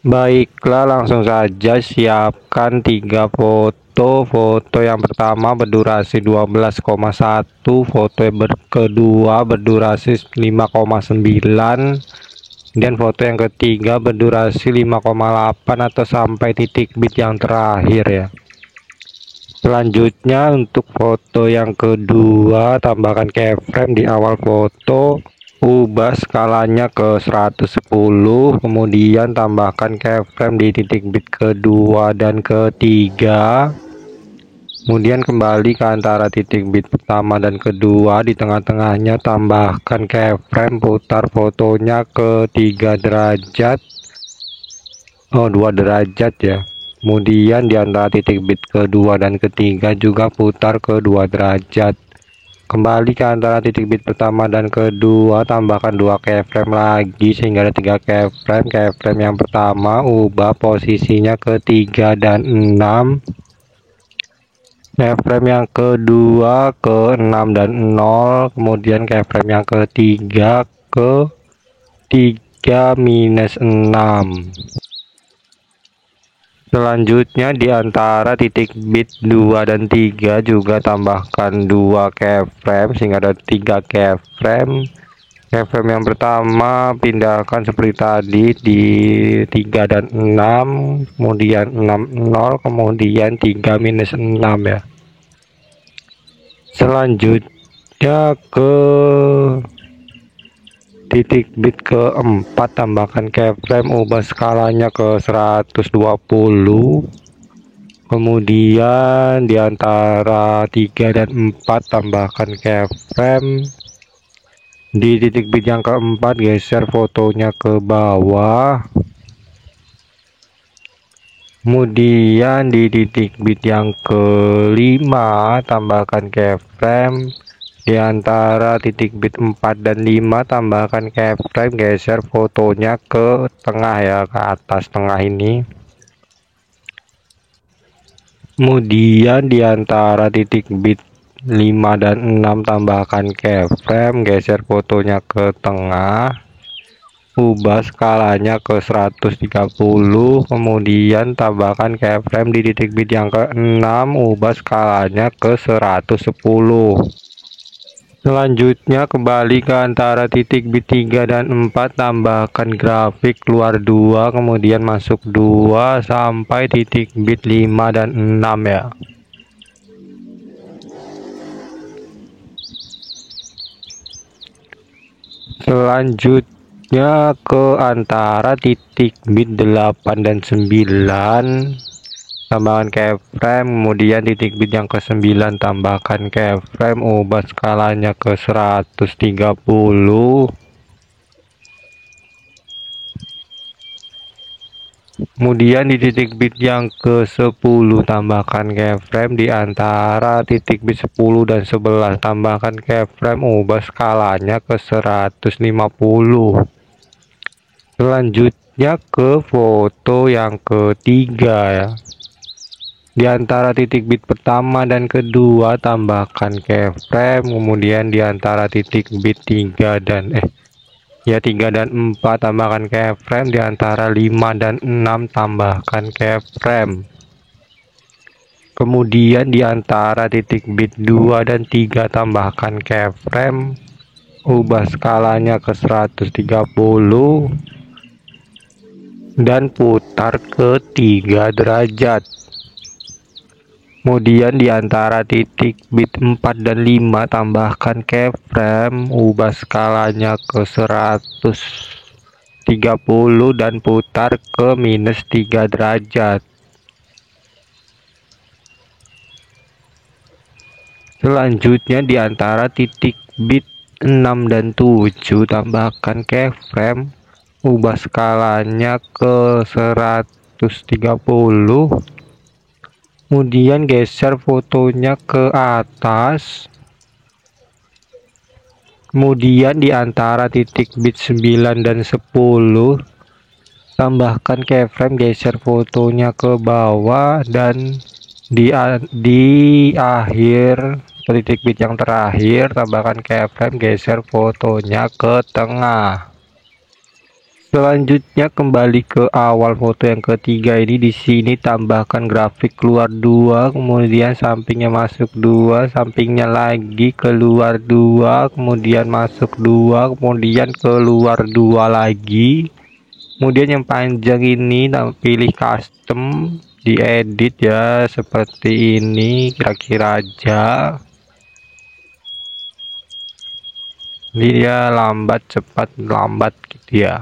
Baiklah, langsung saja siapkan 3 foto. Foto yang pertama berdurasi 12,1, foto yang kedua berdurasi 5,9, dan foto yang ketiga berdurasi 5,8 atau sampai titik bit yang terakhir ya. Selanjutnya untuk foto yang kedua, tambahkan keyframe di awal foto, ubah skalanya ke 110, kemudian tambahkan keyframe di titik bit kedua dan ketiga, kemudian kembali ke antara titik bit pertama dan kedua, di tengah-tengahnya tambahkan keyframe, putar fotonya ke 3 derajat, 2 derajat ya. Kemudian di antara titik bit kedua dan ketiga juga putar ke 2 derajat. Kembali ke antara titik bit pertama dan kedua, tambahkan 2 keyframe lagi sehingga ada 3 keyframe. Keyframe yang pertama ubah posisinya ke 3 dan 6. Keyframe yang kedua ke 6 dan 0. Kemudian keyframe yang ketiga ke 3 minus 6. Selanjutnya di antara titik bit 2 dan 3 juga tambahkan 2 keyframe sehingga ada 3 keyframe. Keyframe yang pertama pindahkan seperti tadi di 3 dan 6, kemudian 6 0, kemudian 3 minus 6 ya. Selanjutnya ke titik bit keempat, tambahkan keyframe, ubah skalanya ke 120, kemudian di antara 3 dan 4 tambahkan keyframe. Di titik bit yang keempat geser fotonya ke bawah, kemudian di titik bit yang kelima tambahkan keyframe. Di antara titik bit 4 dan 5 tambahkan keyframe, geser fotonya ke tengah ya, ke atas tengah ini. Kemudian di antara titik bit 5 dan 6 tambahkan keyframe, geser fotonya ke tengah, ubah skalanya ke 130, kemudian tambahkan keyframe di titik bit yang ke-6, ubah skalanya ke 110. Selanjutnya kembali ke antara titik bit 3 dan 4, tambahkan grafik keluar 2, kemudian masuk 2 sampai titik bit 5 dan 6 ya. Selanjutnya ke antara titik bit 8 dan 9, tambahkan keyframe, kemudian titik bit yang ke-9 tambahkan keyframe, ubah skalanya ke 130. Kemudian di titik bit yang ke-10 tambahkan keyframe, di antara titik bit 10 dan 11 tambahkan keyframe, ubah skalanya ke 150. Selanjutnya ke foto yang ketiga ya. Di antara titik bit pertama dan kedua tambahkan keyframe, kemudian di antara titik bit 3 dan 4 tambahkan keyframe, di antara 5 dan 6 tambahkan keyframe. Kemudian di antara titik bit 2 dan 3 tambahkan keyframe, ubah skalanya ke 130 dan putar ke 3 derajat. Kemudian di antara titik bit 4 dan 5 tambahkan keyframe, ubah skalanya ke 130 dan putar ke minus 3 derajat. Selanjutnya di antara titik bit 6 dan 7 tambahkan keyframe, ubah skalanya ke 130, kemudian geser fotonya ke atas. Kemudian di antara titik bit 9 dan 10 tambahkan keyframe, geser fotonya ke bawah, dan di akhir titik bit yang terakhir tambahkan keyframe, geser fotonya ke tengah. Selanjutnya kembali ke awal foto yang ketiga ini. Di sini tambahkan grafik keluar 2, kemudian sampingnya masuk 2, sampingnya lagi keluar 2, kemudian masuk 2, kemudian keluar 2 lagi. Kemudian yang panjang ini pilih custom, diedit ya seperti ini kira-kira aja. Dia lambat cepat lambat gitu ya.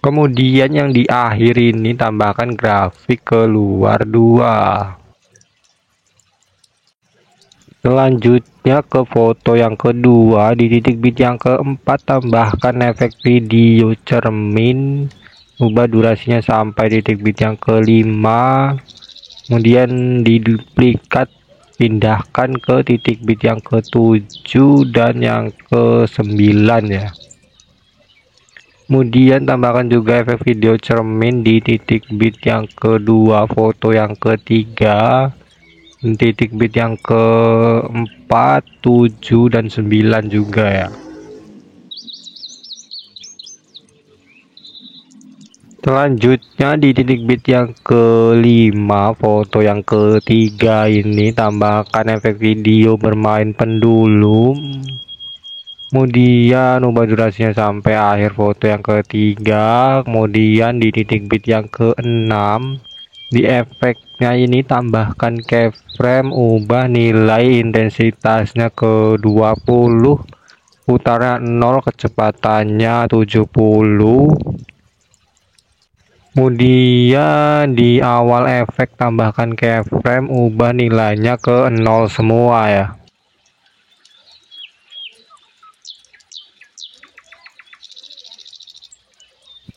Kemudian yang di akhir ini tambahkan grafik keluar 2. Selanjutnya ke foto yang kedua. Di titik bit yang keempat tambahkan efek video cermin, ubah durasinya sampai titik bit yang kelima. Kemudian diduplikat, pindahkan ke titik bit yang ke-7 dan yang ke-9 ya. Kemudian tambahkan juga efek video cermin di titik bit yang kedua, foto yang ketiga, titik bit yang keempat, 7 dan 9 juga ya. Selanjutnya di titik bit yang kelima, foto yang ketiga ini tambahkan efek video bermain pendulum. Kemudian ubah durasinya sampai akhir foto yang ketiga. Kemudian di titik bit yang keenam, di efeknya ini tambahkan keyframe, ubah nilai intensitasnya ke 20, putaran 0, kecepatannya 70. Kemudian di awal efek tambahkan keyframe, ubah nilainya ke 0 semua ya.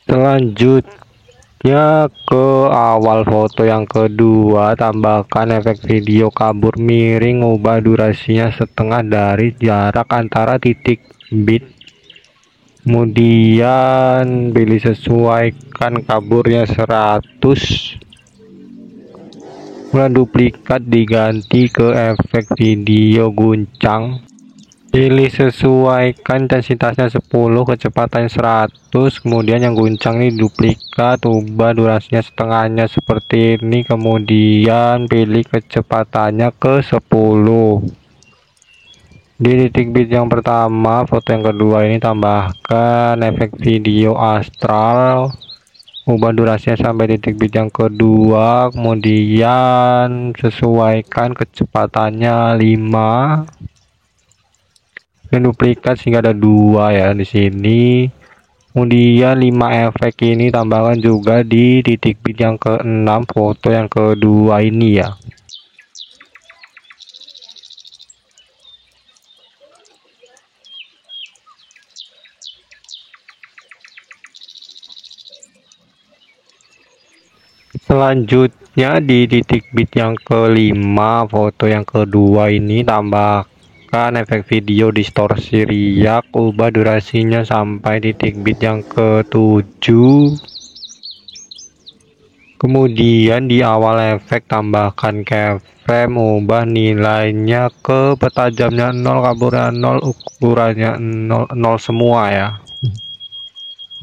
Selanjutnya ke awal foto yang kedua, tambahkan efek video kabur miring, ubah durasinya setengah dari jarak antara titik bit. Kemudian pilih sesuaikan kaburnya 100. Kemudian duplikat diganti ke efek video guncang. Pilih sesuaikan intensitasnya 10, kecepatan 100. Kemudian yang guncang ini duplikat, ubah durasinya setengahnya seperti ini. Kemudian pilih kecepatannya ke 10. Di titik bit yang pertama, foto yang kedua ini tambahkan efek video astral, ubah durasinya sampai titik bit yang kedua. Kemudian sesuaikan kecepatannya 5. Dan duplikat sehingga ada 2 ya di sini. Kemudian 5 efek ini tambahkan juga di titik bit yang ke-6, foto yang kedua ini ya. Selanjutnya di titik bit yang kelima, foto yang kedua ini tambahkan efek video distorsi riak, ubah durasinya sampai titik bit yang ke-7. Kemudian di awal efek tambahkan keyframe, ubah nilainya ke petajamnya 0, kaburnya 0, ukurannya 0 semua ya.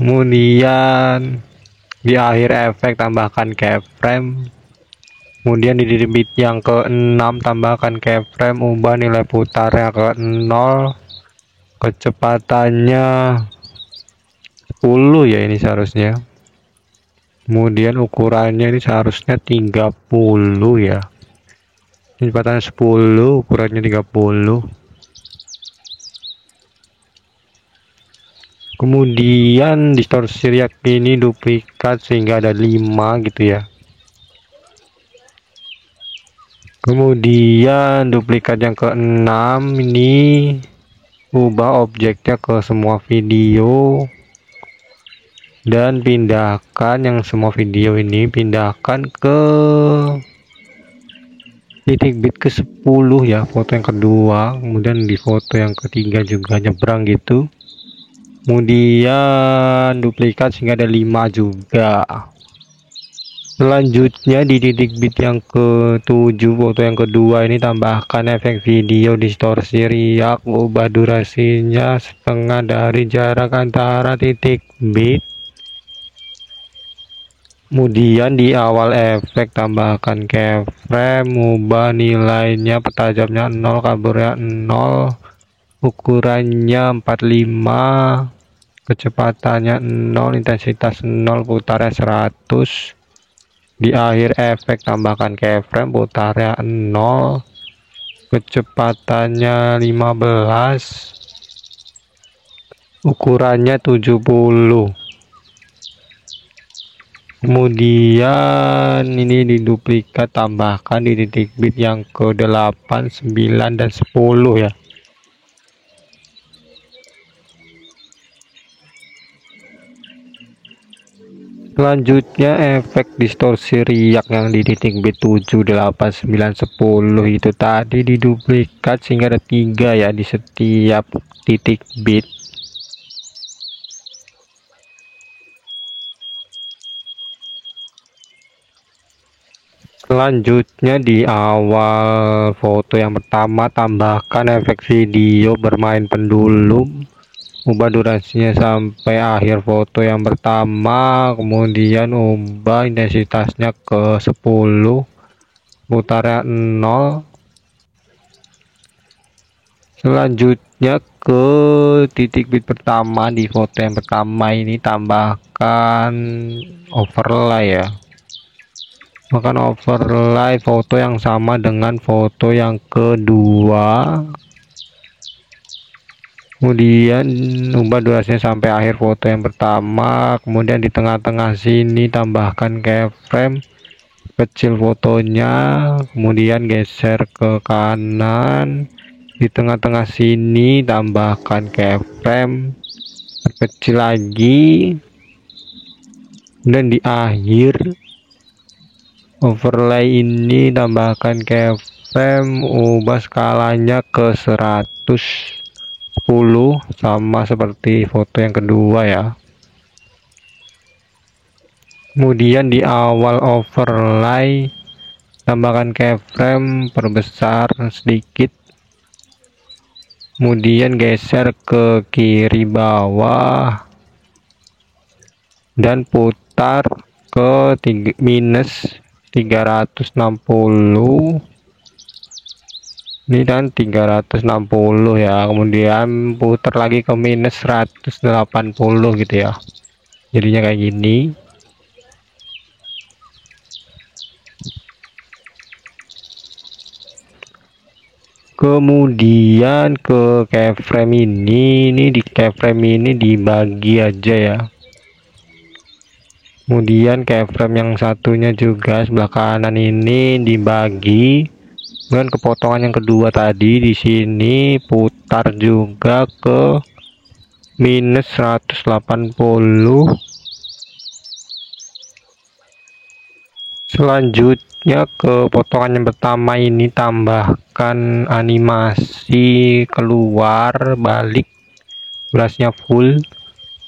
Kemudian di akhir efek tambahkan keyframe. Kemudian di titik bit yang ke-6 tambahkan keyframe, ubah nilai putarnya ke 0, kecepatannya 10 ya ini seharusnya. Kemudian ukurannya ini seharusnya 30 ya. Kecepatan 10, ukurannya 30. Kemudian distorsi riak ini duplikat sehingga ada 5 gitu ya. Kemudian duplikat yang ke-6 ini ubah objeknya ke semua video dan pindahkan yang semua video ini, pindahkan ke titik bit ke-10 ya, foto yang kedua. Kemudian di foto yang ketiga juga nyebrang gitu. Kemudian duplikat sehingga ada 5 juga. Selanjutnya di titik bit yang ke-7 foto yang kedua ini tambahkan efek video distorsi riak, ubah durasinya setengah dari jarak antara titik bit. Kemudian di awal efek tambahkan keyframe, ubah nilainya petajamnya 0, kaburnya 0, ukurannya 45, kecepatannya 0, intensitas 0, putarnya 100. Di akhir efek tambahkan keyframe, putarnya 0, kecepatannya 15, ukurannya 70. Kemudian ini diduplikat, tambahkan di titik bit yang ke-8, 9, dan 10 ya. Selanjutnya efek distorsi riak yang di titik bit 7, 8, 9, 10 itu tadi diduplikat sehingga ada 3 ya di setiap titik bit. Selanjutnya di awal foto yang pertama tambahkan efek video bermain pendulum, ubah durasinya sampai akhir foto yang pertama, kemudian ubah intensitasnya ke 10, putarnya 0. Selanjutnya ke titik bit pertama, di foto yang pertama ini tambahkan overlay ya, overlay foto yang sama dengan foto yang kedua. Kemudian ubah durasinya sampai akhir foto yang pertama, kemudian di tengah-tengah sini tambahkan keyframe, kecil fotonya, kemudian geser ke kanan. Di tengah-tengah sini tambahkan keyframe, perkecil lagi, dan di akhir overlay ini tambahkan keyframe, ubah skalanya ke 110 sama seperti foto yang kedua ya. Kemudian di awal overlay tambahkan keyframe, perbesar sedikit, kemudian geser ke kiri bawah dan putar ke minus 360 ini dan 360 ya, kemudian putar lagi ke minus 180 gitu ya, jadinya kayak gini. Kemudian ke keyframe ini di keyframe ini dibagi aja ya. Kemudian keyframe yang satunya juga sebelah kanan ini dibagi. Kemudian kepotongan yang kedua tadi di sini putar juga ke minus 180. Selanjutnya ke potongan yang pertama ini tambahkan animasi keluar balik, durasinya full.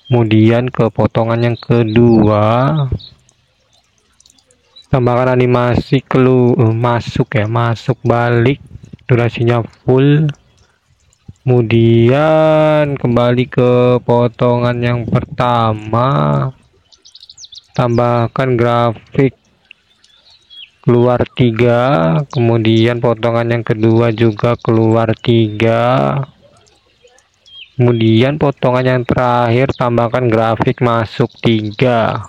Kemudian ke potongan yang kedua tambahkan animasi masuk ya, masuk balik, durasinya full. Kemudian kembali ke potongan yang pertama, tambahkan grafik keluar 3, kemudian potongan yang kedua juga keluar 3, kemudian potongan yang terakhir tambahkan grafik masuk 3.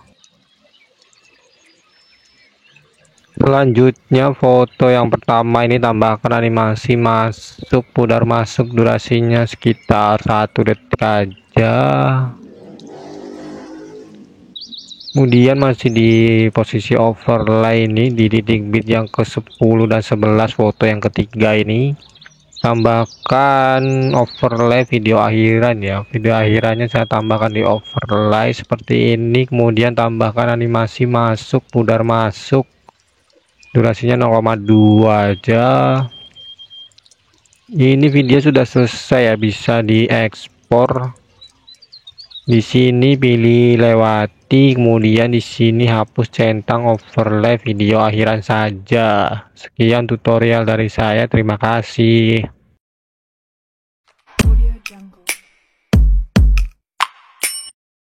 Selanjutnya foto yang pertama ini tambahkan animasi masuk, pudar masuk, durasinya sekitar 1 detik aja. Kemudian masih di posisi overlay ini di titik bit yang ke 10 dan 11 foto yang ketiga ini tambahkan overlay video akhiran ya, video akhirannya saya tambahkan di overlay seperti ini. Kemudian tambahkan animasi masuk, pudar masuk, durasinya 0,2 aja. Ini video sudah selesai ya, bisa diekspor. Di sini pilih lewat ganti, kemudian di sini hapus centang overlay video akhiran saja. Sekian tutorial dari saya, terima kasih.